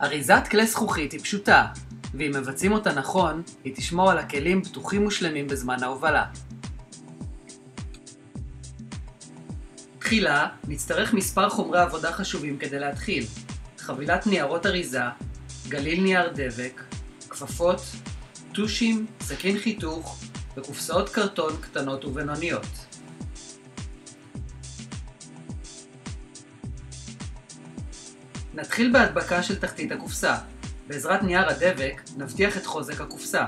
אריזת כלי זכוכית היא פשוטה, ואם מבצעים אותה נכון, היא תשמור על הכלים פתוחים ושלמים בזמן ההובלה. תחילה, נצטרך מספר חומרי עבודה חשובים כדי להתחיל. חבילת ניירות אריזה, גליל נייר דבק, כפפות, טושים, סכין חיתוך וקופסאות קרטון קטנות ובינוניות. נתחיל בהדבקה של תחתית הקופסה. בעזרת נייר הדבק נבטיח את חוזק הקופסה.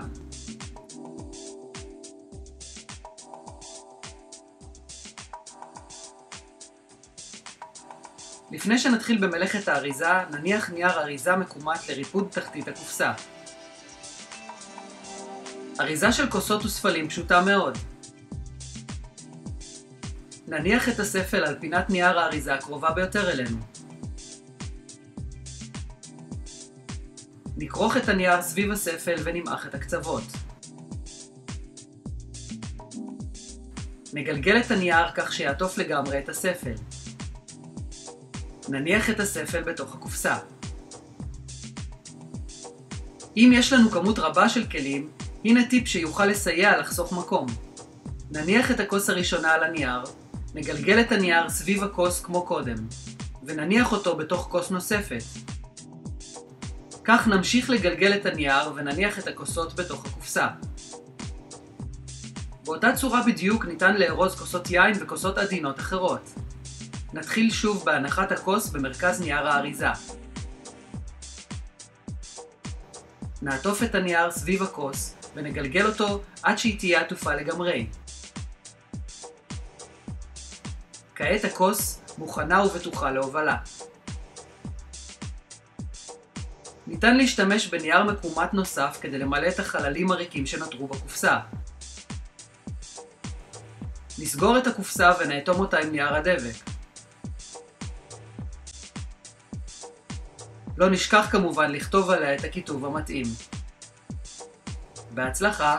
לפני שנתחיל במלאכת האריזה, נניח נייר אריזה מקומט לריפוד תחתית הקופסה. אריזה של כוסות וספלים פשוטה מאוד. נניח את הספל על פינת נייר האריזה הקרובה ביותר אלינו. נכרוך את הנייר סביב הספל ונמעך את הקצוות. נגלגל את הנייר כך שיעטוף לגמרי את הספל. נניח את הספל בתוך הקופסה. אם יש לנו כמות רבה של כלים, הנה טיפ שיוכל לסייע לחסוך מקום. נניח את הכוס הראשונה על הנייר, נגלגל את הנייר סביב הכוס כמו קודם, ונניח אותו בתוך כוס נוספת. כך נמשיך לגלגל את הנייר ונניח את הכוסות בתוך הקופסה. באותה צורה בדיוק ניתן לארוז כוסות יין וכוסות עדינות אחרות. נתחיל שוב בהנחת הכוס במרכז נייר האריזה. נעטוף את הנייר סביב הכוס ונגלגל אותו עד שהיא תהיה עטופה לגמרי. כעת הכוס מוכנה ובטוחה להובלה. ניתן להשתמש בנייר מקומט נוסף כדי למלא את החללים הריקים שנותרו בקופסה. נסגור את הקופסה ונאטום אותה עם נייר הדבק. לא נשכח כמובן לכתוב עליה את הכיתוב המתאים. בהצלחה!